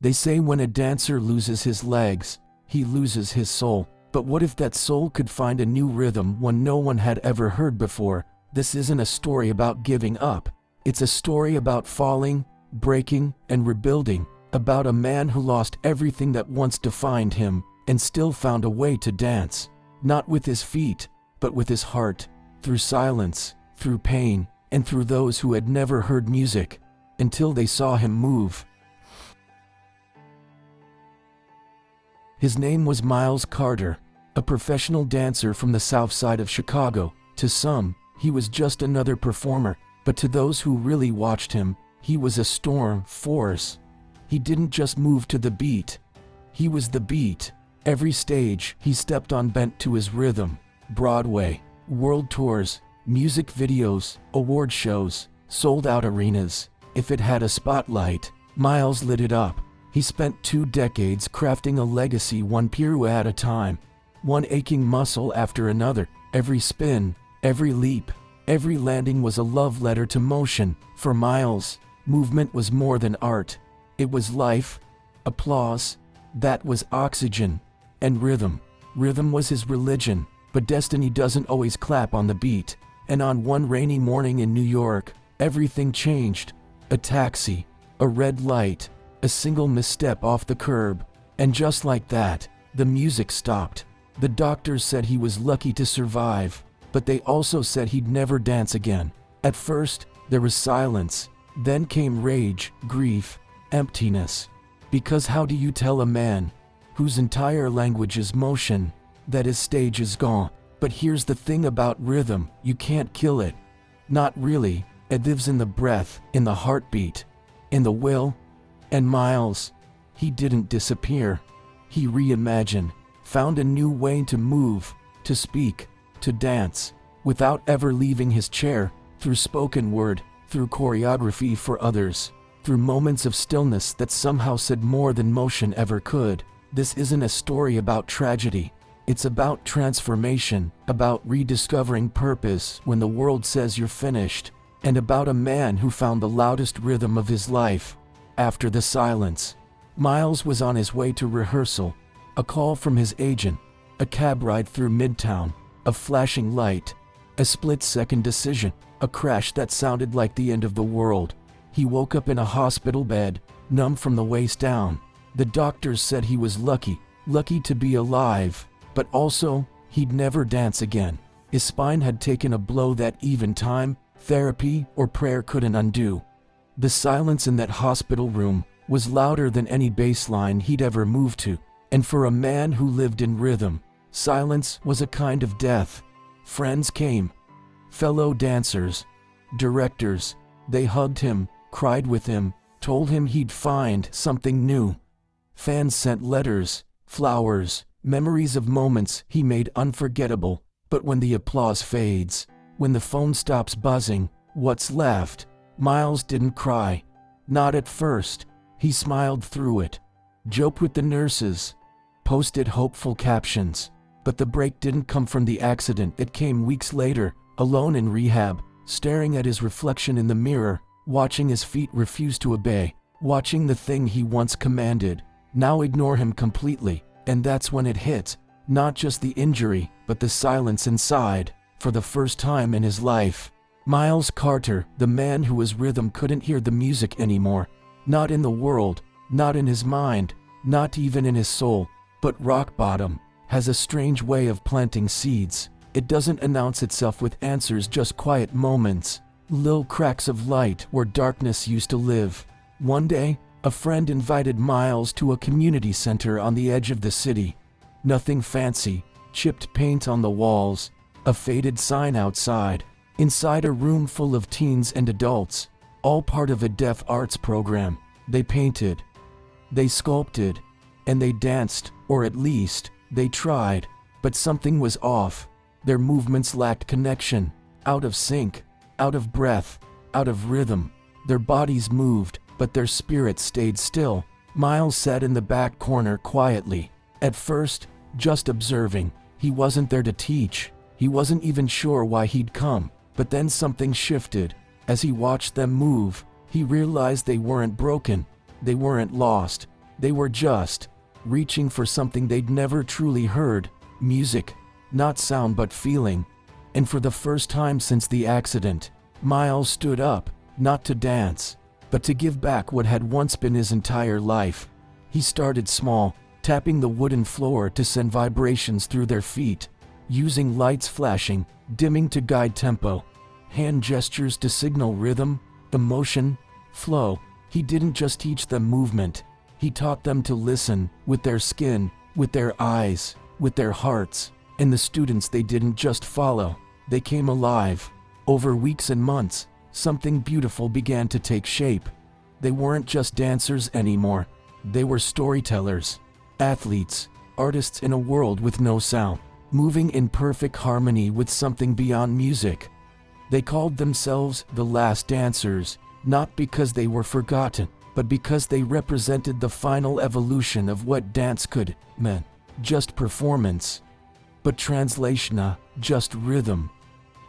They say when a dancer loses his legs, he loses his soul. But what if that soul could find a new rhythm, one no one had ever heard before? This isn't a story about giving up. It's a story about falling, breaking, and rebuilding. About a man who lost everything that once defined him and still found a way to dance. Not with his feet, but with his heart. Through silence, through pain, and through those who had never heard music until they saw him move. His name was Miles Carter, a professional dancer from the south side of Chicago. To some, he was just another performer, but to those who really watched him, he was a storm force. He didn't just move to the beat. He was the beat. Every stage he stepped on bent to his rhythm. Broadway, world tours, music videos, award shows, sold-out arenas. If it had a spotlight, Miles lit it up. He spent 2 decades crafting a legacy, one pirouette at a time, one aching muscle after another. Every spin, every leap, every landing was a love letter to motion. For Miles, movement was more than art. It was life, applause, that was oxygen, and rhythm. Rhythm was his religion, but destiny doesn't always clap on the beat. And on one rainy morning in New York, everything changed. A taxi, a red light, a single misstep off the curb, and just like that, the music stopped. The doctors said he was lucky to survive, but they also said he'd never dance again. At first, there was silence, then came rage, grief, emptiness. Because how do you tell a man, whose entire language is motion, that his stage is gone? But here's the thing about rhythm, you can't kill it. Not really. It lives in the breath, in the heartbeat, in the will. And Miles, he didn't disappear. He reimagined, found a new way to move, to speak, to dance, without ever leaving his chair, through spoken word, through choreography for others, through moments of stillness that somehow said more than motion ever could. This isn't a story about tragedy. It's about transformation, about rediscovering purpose when the world says you're finished, and about a man who found the loudest rhythm of his life. After the silence, Miles was on his way to rehearsal. A call from his agent, a cab ride through Midtown, a flashing light, a split-second decision, a crash that sounded like the end of the world. He woke up in a hospital bed, numb from the waist down. The doctors said he was lucky to be alive, but also, he'd never dance again. His spine had taken a blow that even time, therapy, or prayer couldn't undo. The silence in that hospital room was louder than any bass line he'd ever moved to, and for a man who lived in rhythm, silence was a kind of death. Friends came, fellow dancers, directors. They hugged him, cried with him, told him he'd find something new. Fans sent letters, flowers, memories of moments he made unforgettable. But when the applause fades, when the phone stops buzzing, what's left? Miles didn't cry. Not at first. He smiled through it, joked with the nurses, posted hopeful captions. But the break didn't come from the accident. It came weeks later, alone in rehab, staring at his reflection in the mirror, watching his feet refuse to obey, watching the thing he once commanded now ignore him completely. And that's when it hit. Not just the injury, but the silence inside. For the first time in his life, Miles Carter, the man who was rhythm, couldn't hear the music anymore. Not in the world, not in his mind, not even in his soul. But rock bottom has a strange way of planting seeds. It doesn't announce itself with answers, just quiet moments, little cracks of light where darkness used to live. One day, a friend invited Miles to a community center on the edge of the city. Nothing fancy, chipped paint on the walls, a faded sign outside. Inside, a room full of teens and adults, all part of a deaf arts program. They painted, they sculpted, and they danced, or at least, they tried. But something was off. Their movements lacked connection, out of sync, out of breath, out of rhythm. Their bodies moved, but their spirits stayed still. Miles sat in the back corner quietly. At first, just observing. He wasn't there to teach. He wasn't even sure why he'd come. But then something shifted. As he watched them move, he realized they weren't broken. They weren't lost. They were just reaching for something they'd never truly heard, music, not sound but feeling. And for the first time since the accident, Miles stood up, not to dance, but to give back what had once been his entire life. He started small, tapping the wooden floor to send vibrations through their feet, using lights flashing, dimming to guide tempo, hand gestures to signal rhythm, emotion, flow. He didn't just teach them movement, he taught them to listen, with their skin, with their eyes, with their hearts. And the students, they didn't just follow, they came alive. Over weeks and months, something beautiful began to take shape. They weren't just dancers anymore, they were storytellers, athletes, artists in a world with no sound, moving in perfect harmony with something beyond music. They called themselves the Last Dancers, not because they were forgotten, but because they represented the final evolution of what dance could mean. Just performance, but translation, just rhythm,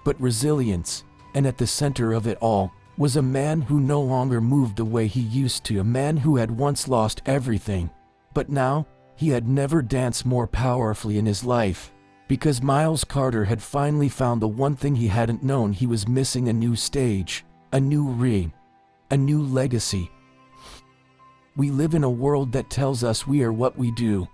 but resilience. And at the center of it all was a man who no longer moved the way he used to, a man who had once lost everything, but now he had never danced more powerfully in his life. Because Miles Carter had finally found the one thing he hadn't known he was missing: a new stage, a new ring, a new legacy. We live in a world that tells us we are what we do,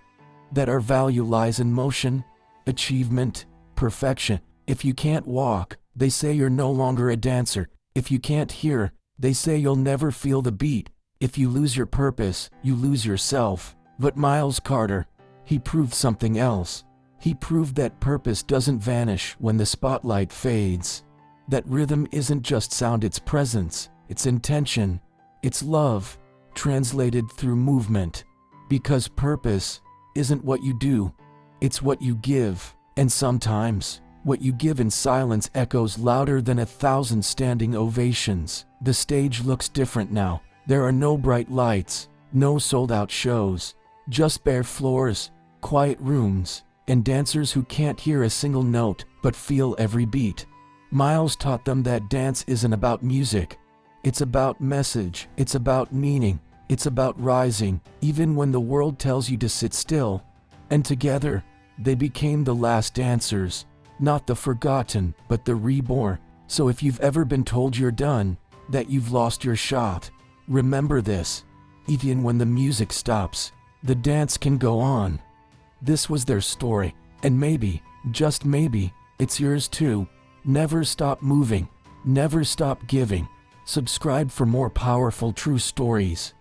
that our value lies in motion, achievement, perfection. If you can't walk, they say you're no longer a dancer. If you can't hear, they say you'll never feel the beat. If you lose your purpose, you lose yourself. But Miles Carter, he proved something else. He proved that purpose doesn't vanish when the spotlight fades. That rhythm isn't just sound, it's presence, it's intention, it's love, translated through movement. Because purpose isn't what you do, it's what you give. And sometimes, what you give in silence echoes louder than 1,000 standing ovations. The stage looks different now. There are no bright lights, no sold-out shows, just bare floors, quiet rooms, and dancers who can't hear a single note but feel every beat. Miles taught them that dance isn't about music. It's about message, it's about meaning, it's about rising, even when the world tells you to sit still. And together, they became the Last Dancers, not the forgotten, but the reborn. So if you've ever been told you're done, that you've lost your shot, remember this: even when the music stops, the dance can go on. This was their story, and maybe, just maybe, it's yours too. Never stop moving, never stop giving. Subscribe for more powerful true stories.